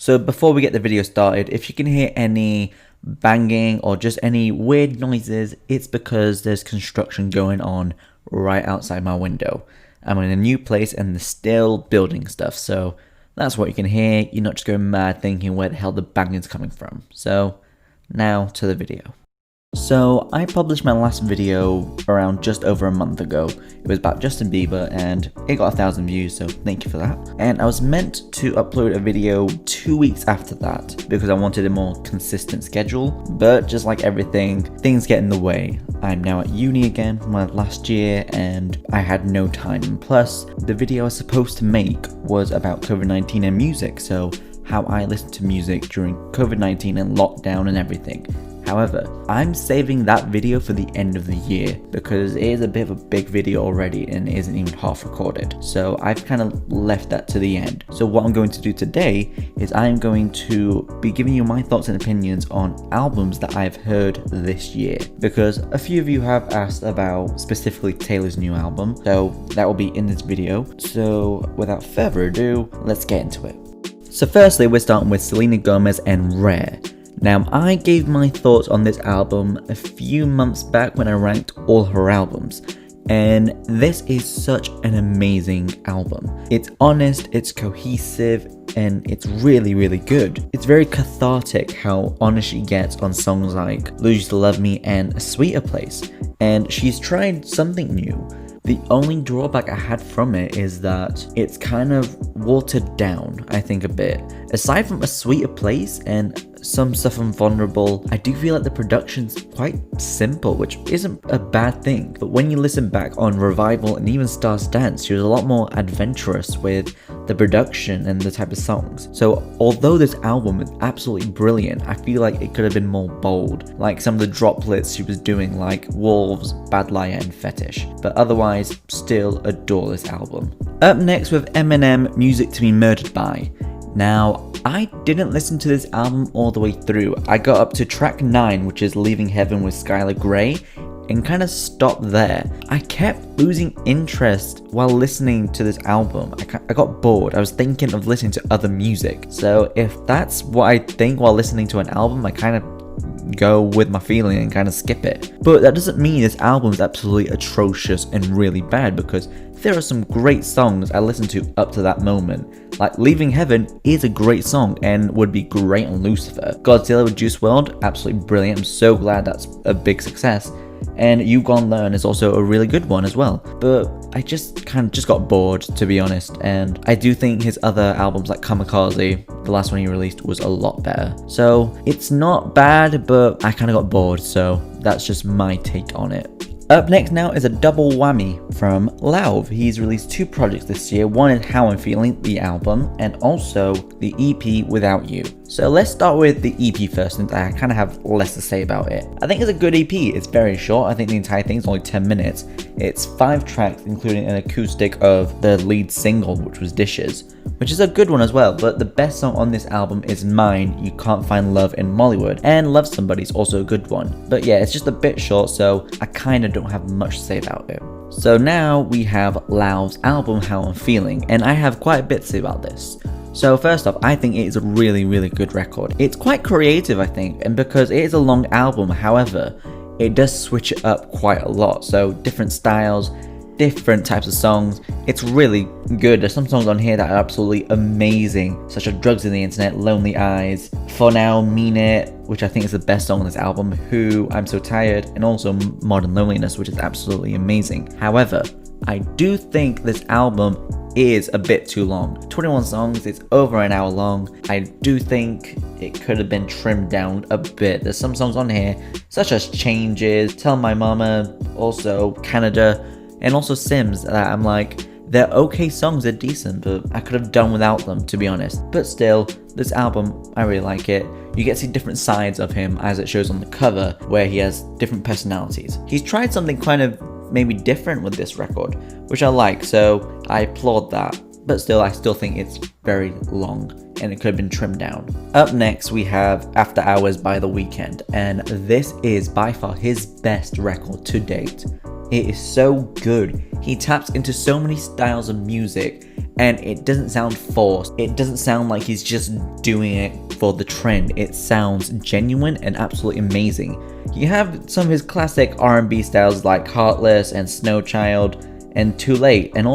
So before we get the video started, if you can hear any banging or just any weird noises, it's because there's construction going on right outside my window. I'm in a new place and they're still building stuff, so that's what you can hear. You're not just going mad thinking where the hell the banging's coming from. So now to the video. So I published my last video around just over a month ago. It was about Justin Bieber and it got 1,000 views, so thank you for that. And I was meant to upload a video 2 weeks after that because I wanted a more consistent schedule, but just like everything, things get in the way. I'm now at uni again from my last year and I had no time. And plus, the video I was supposed to make was about COVID-19 and music, so how I listen to music during COVID-19 and lockdown and everything. However, I'm saving that video for the end of the year because it is a bit of a big video already and it isn't even half recorded. So I've kind of left that to the end. So what I'm going to do today is I'm going to be giving you my thoughts and opinions on albums that I've heard this year, because a few of you have asked about specifically Taylor's new album. So that will be in this video. So without further ado, let's get into it. So firstly, we're starting with Selena Gomez and Rare. Now, I gave my thoughts on this album a few months back when I ranked all her albums, and this is such an amazing album. It's honest, it's cohesive, and it's really, really good. It's very cathartic how honest she gets on songs like Lose You to Love Me and A Sweeter Place, and she's tried something new. The only drawback I had from it is that it's kind of watered down, I think, a bit. Aside from A Sweeter Place and some stuff on Vulnerable, I do feel like the production's quite simple, which isn't a bad thing. But when you listen back on Revival and even Stars Dance, she was a lot more adventurous with the production and the type of songs. So although this album is absolutely brilliant, I feel like it could have been more bold, like some of the droplets she was doing like Wolves, Bad Liar and Fetish. But otherwise, still adore this album. Up next with Eminem, Music to Be Murdered By. Now, I didn't listen to this album all the way through. I got up to track 9, which is Leaving Heaven with Skylar Grey, and kind of stopped there. I kept losing interest while listening to this album. I got bored. I was thinking of listening to other music. So if that's what I think while listening to an album, I kind of go with my feeling and kind of skip it. But that doesn't mean this album is absolutely atrocious and really bad, because there are some great songs I listened to up to that moment. Like Leaving Heaven is a great song and would be great on Lucifer. Godzilla with Juice WRLD, absolutely brilliant. I'm so glad that's a big success. And You Gon' Learn is also a really good one as well. But I just got bored, to be honest. And I do think his other albums like Kamikaze, the last one he released, was a lot better. So it's not bad, but I kind of got bored. So that's just my take on it. Up next now is a double whammy from LAUV. He's released 2 projects this year. One is How I'm Feeling, the album, and also the EP Without You. So let's start with the EP first, since I kind of have less to say about it. I think it's a good EP. It's very short. I think the entire thing is only 10 minutes. It's 5 tracks, including an acoustic of the lead single, which was Dishes, which is a good one as well. But the best song on this album is Mine, You Can't Find Love in Mollywood, and Love Somebody is also a good one. But yeah, it's just a bit short, so I kind of don't have much to say about it. So now we have LAUV's album How I'm Feeling, and I have quite a bit to say about this. So first off, I think it is a really, really good record. It's quite creative, I think, and because it is a long album, however, it does switch it up quite a lot. So different styles, different types of songs. It's really good. There's some songs on here that are absolutely amazing, such as Drugs in the Internet, Lonely Eyes, For Now, Mean It, which I think is the best song on this album, Who, I'm So Tired, and also Modern Loneliness, which is absolutely amazing. However, I do think this album is a bit too long. 21 songs, it's over an hour long. I do think it could have been trimmed down a bit. There's some songs on here, such as Changes, Tell My Mama, also Canada, and also Sims, that I'm like, they're okay songs, they're decent, but I could have done without them, to be honest. But still, this album, I really like it. You get to see different sides of him as it shows on the cover, where he has different personalities. He's tried something kind of maybe different with this record, which I like, so I applaud that. But still, I still think it's very long and it could have been trimmed down. Up next, we have After Hours by The Weeknd, and this is by far his best record to date. It is so good. He taps into so many styles of music and it doesn't sound forced. It doesn't sound like he's just doing it for the trend. It sounds genuine and absolutely amazing. You have some of his classic R&B styles like Heartless and Snow Child and Too Late, and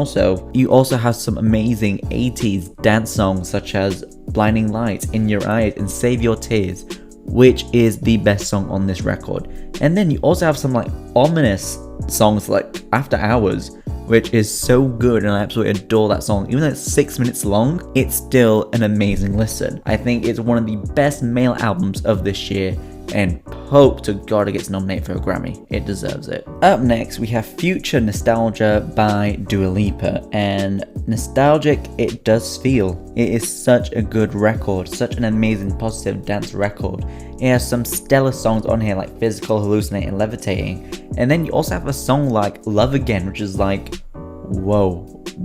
you also have some amazing 80s dance songs such as Blinding Lights, In Your Eyes, and Save Your Tears, which is the best song on this record. And then you also have some like ominous songs like After Hours, which is so good, and I absolutely adore that song. Even though it's 6 minutes long, it's still an amazing listen. I think it's one of the best male albums of this year, and hope to God it gets nominated for a Grammy. It deserves it. Up next, we have Future Nostalgia by Dua Lipa, and nostalgic it does feel. It is such a good record, such an amazing positive dance record. It has some stellar songs on here like Physical, Hallucinating, and Levitating, and then you also have a song like Love Again, which is like, whoa,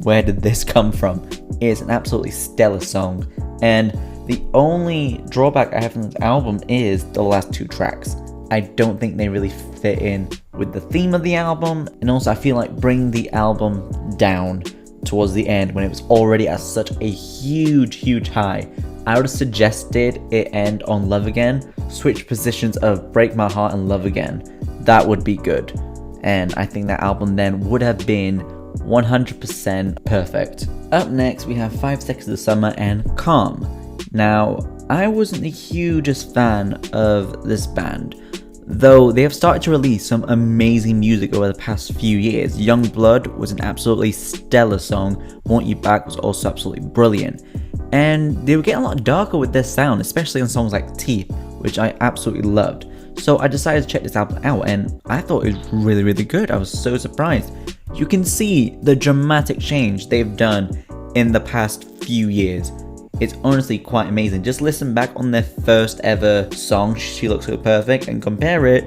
where did this come from? It's an absolutely stellar song, and the only drawback I have from this album is the last 2 tracks. I don't think they really fit in with the theme of the album, and also I feel like bringing the album down towards the end when it was already at such a huge high. I would have suggested it end on Love Again, switch positions of Break My Heart and Love Again. That would be good, and I think that album then would have been 100% perfect. Up next, we have 5 Seconds of Summer and Calm. Now, I wasn't the hugest fan of this band, though they have started to release some amazing music over the past few years. Young Blood was an absolutely stellar song, Want You Back was also absolutely brilliant, and they were getting a lot darker with their sound, especially on songs like Teeth, which I absolutely loved. So I decided to check this album out, and I thought it was really good. I was so surprised. You can see the dramatic change they've done in the past few years. It's honestly quite amazing. Just listen back on their first ever song, She Looks So Perfect, and compare it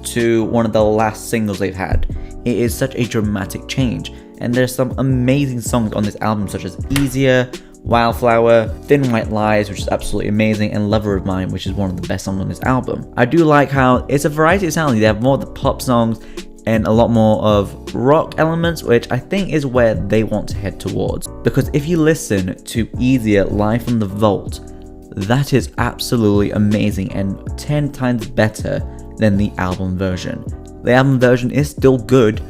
to one of the last singles they've had. It is such a dramatic change, and there's some amazing songs on this album such as Easier, Wildflower, Thin White Lies, which is absolutely amazing, and Lover of Mine, which is one of the best songs on this album. I do like how it's a variety of sounds. They have more of the pop songs and a lot more of rock elements, which I think is where they want to head towards. Because if you listen to Easier live from the vault, that is absolutely amazing and 10 times better than the album version. The album version is still good,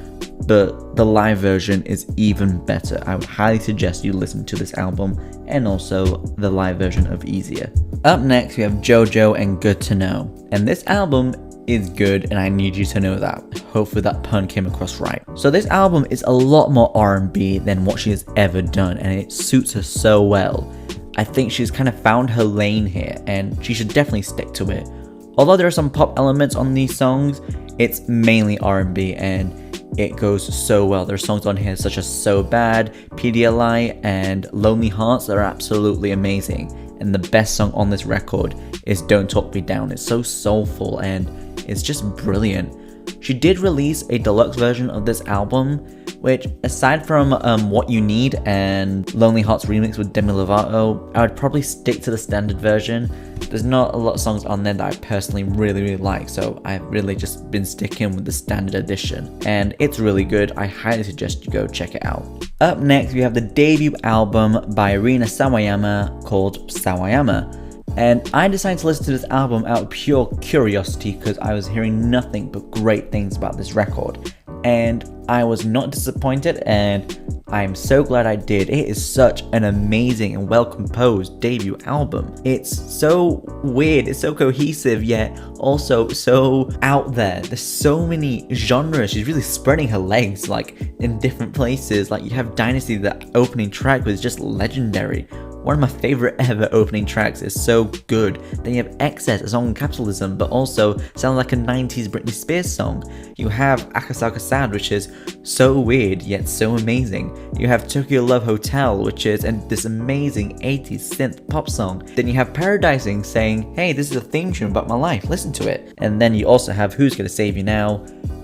but the live version is even better. I would highly suggest you listen to this album and also the live version of Easier. Up next, we have JOJO and Good to Know, and this album is good, and I need you to know that. Hopefully that pun came across right. So this album is a lot more R&B than what she has ever done, and it suits her so well. I think she's kind of found her lane here, and she should definitely stick to it. Although there are some pop elements on these songs, it's mainly R&B, and it goes so well. There are songs on here such as So Bad, PDLI, and Lonely Hearts that are absolutely amazing. And the best song on this record is Don't Talk Me Down. It's so soulful and it's just brilliant. She did release a deluxe version of this album, which aside from What You Need and Lonely Hearts remix with Demi Lovato, I would probably stick to the standard version. There's not a lot of songs on there that I personally really like, so I've really just been sticking with the standard edition, and it's really good. I highly suggest you go check it out. Up next, we have the debut album by Rina Sawayama called Sawayama. And I decided to listen to this album out of pure curiosity because I was hearing nothing but great things about this record. And I was not disappointed, and I'm so glad I did. It is such an amazing and well-composed debut album. It's so weird, it's so cohesive, yet also so out there. There's so many genres. She's really spreading her legs, like, in different places. Like, you have Dynasty, the opening track was just legendary. One of my favorite ever opening tracks is so good. Then you have Excess, a song on capitalism, but also sounds like a 90s Britney Spears song. You have Akasaka Sad, which is so weird, yet so amazing. You have Tokyo Love Hotel, which is this amazing 80s synth pop song. Then you have Paradising saying, hey, this is a theme tune about my life, listen to it. And then you also have Who's Gonna Save You Now,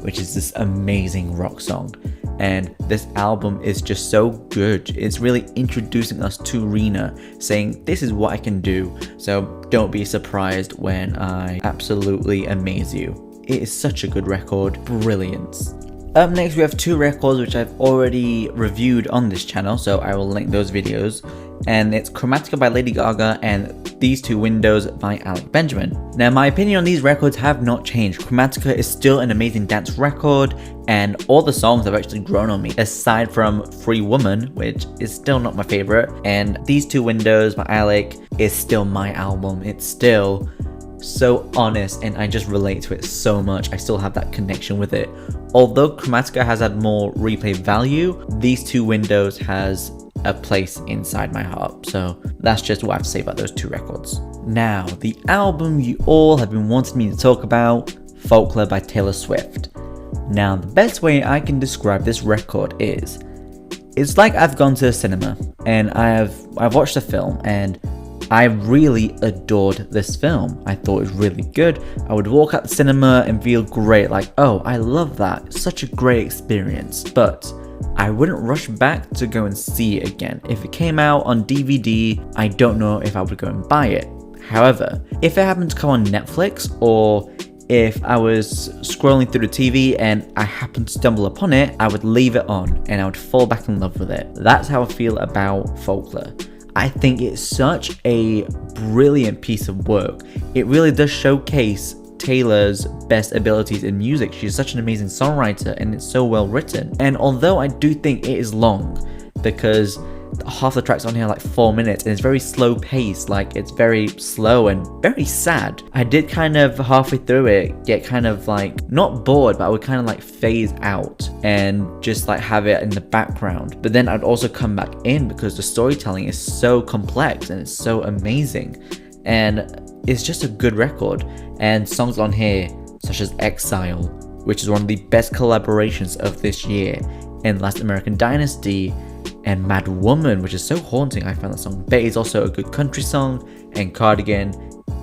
which is this amazing rock song. And this album is just so good. It's really introducing us to Rina, saying this is what I can do, so don't be surprised when I absolutely amaze you. It is such a good record, brilliant. Up next we have two records which I've already reviewed on this channel, so I will link those videos. And it's Chromatica by Lady Gaga and These Two Windows by Alec Benjamin. Now my opinion on these records have not changed. Chromatica is still an amazing dance record and all the songs have actually grown on me, aside from Free Woman, which is still not my favorite, and These Two Windows by Alec is still my album. It's still so honest and I just relate to it so much. I still have that connection with it. Although Chromatica has had more replay value, These Two Windows has a place inside my heart. So that's just what I have to say about those two records. Now, the album you all have been wanting me to talk about, Folklore by Taylor Swift. Now, the best way I can describe this record is, it's like I've gone to the cinema and I've watched the film and I really adored this film. I thought it was really good. I would walk out the cinema and feel great, like, oh, I love that. It's such a great experience. But I wouldn't rush back to go and see it again. If it came out on DVD, I don't know if I would go and buy it. However, if it happened to come on Netflix, or if I was scrolling through the TV and I happened to stumble upon it, I would leave it on and I would fall back in love with it. That's how I feel about Folklore. I think it's such a brilliant piece of work. It really does showcase Taylor's best abilities in music. She's such an amazing songwriter and it's so well written. And although I do think it is long, because half the tracks on here are like 4 minutes and it's very slow paced, like it's very slow and very sad. I did kind of halfway through it get kind of like, not bored, but I would kind of like phase out and just like have it in the background. But then I'd also come back in because the storytelling is so complex and it's so amazing. And it's just a good record. And songs on here such as Exile, which is one of the best collaborations of this year, and Last American Dynasty, and Mad Woman, which is so haunting. I found that song. Bay is also a good country song, and Cardigan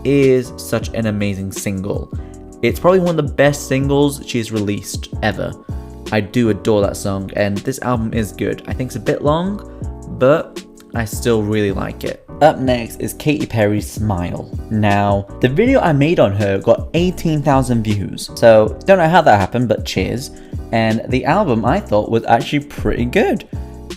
is such an amazing single. It's probably one of the best singles she's released ever. I do adore that song, and this album is good. I think it's a bit long, but I still really like it. Up next is Katy Perry's Smile. Now, the video I made on her got 18,000 views, so don't know how that happened, but cheers. And the album I thought was actually pretty good.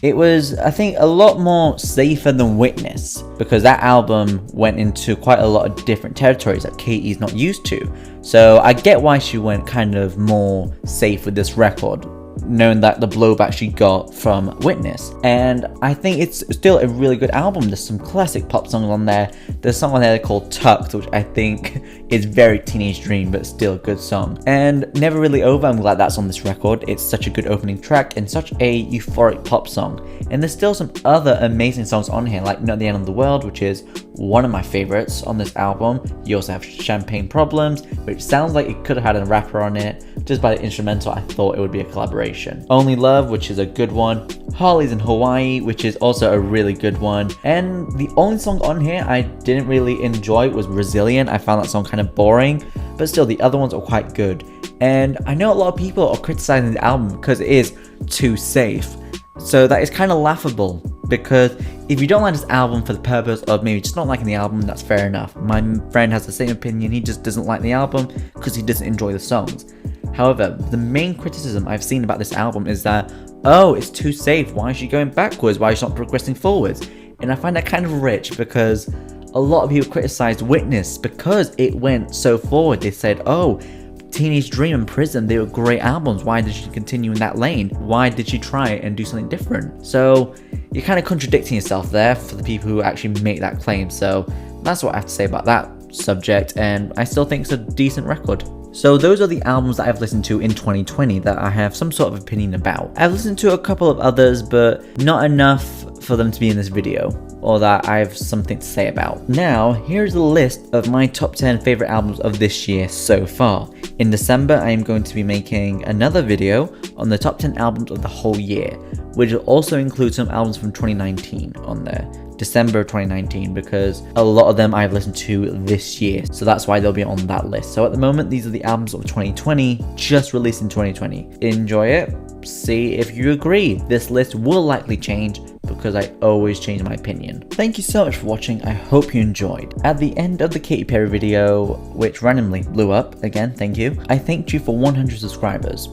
It was, I think, a lot more safer than Witness, because that album went into quite a lot of different territories that Katy's not used to. So I get why she went kind of more safe with this record, knowing that the blowback she got from Witness. And I think it's still a really good album. There's some classic pop songs on there. There's a song on there called Tucked, which I think is very Teenage Dream, but still a good song. And Never Really Over, I'm glad that's on this record. It's such a good opening track and such a euphoric pop song. And there's still some other amazing songs on here, like Not the End of the World, which is one of my favorites on this album. You also have Champagne Problems, which sounds like it could have had a rapper on it. Just by the instrumental, I thought it would be a collaboration. Only Love, which is a good one. Holly's in Hawaii, which is also a really good one. And the only song on here I didn't really enjoy was Resilient. I found that song kind of boring, but still the other ones are quite good. And I know a lot of people are criticizing the album because it is too safe. So that is kind of laughable, because if you don't like this album for the purpose of maybe just not liking the album, that's fair enough. My friend has the same opinion. He just doesn't like the album because he doesn't enjoy the songs. However, the main criticism I've seen about this album is that, oh, it's too safe. Why is she going backwards? Why is she not progressing forwards? And I find that kind of rich, because a lot of people criticized Witness because it went so forward. They said, oh, Teenage Dream and Prism, they were great albums. Why did she continue in that lane? Why did she try and do something different? So you're kind of contradicting yourself there for the people who actually make that claim. So that's what I have to say about that subject, and I still think it's a decent record. So those are the albums that I've listened to in 2020 that I have some sort of opinion about. I've listened to a couple of others, but not enough for them to be in this video, or that I have something to say about. Now, here's a list of my top 10 favorite albums of this year so far. In December, I am going to be making another video on the top 10 albums of the whole year, which will also include some albums from 2019 on there. December 2019, because a lot of them I've listened to this year, so that's why they'll be on that list. So at the moment, these are the albums of 2020, just released in 2020. Enjoy it, see if you agree. This list will likely change, because I always change my opinion. Thank you so much for watching. I hope you enjoyed. At the end of the Katy Perry video, which randomly blew up, again, thank you, I thanked you for 100 subscribers.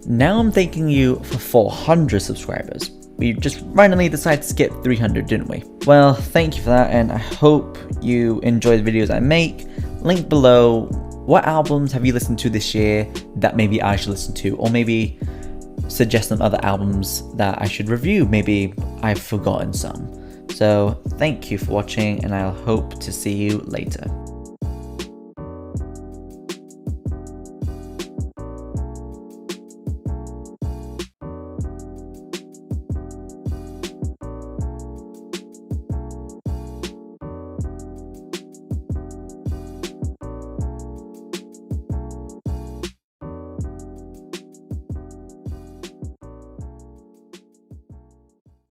Now I'm thanking you for 400 subscribers. We just randomly decided to skip 300, didn't we? Well, thank you for that, and I hope you enjoy the videos I make. Link below. What albums have you listened to this year that maybe I should listen to? Or maybe suggest some other albums that I should review. Maybe I've forgotten some. So thank you for watching, and I'll hope to see you later.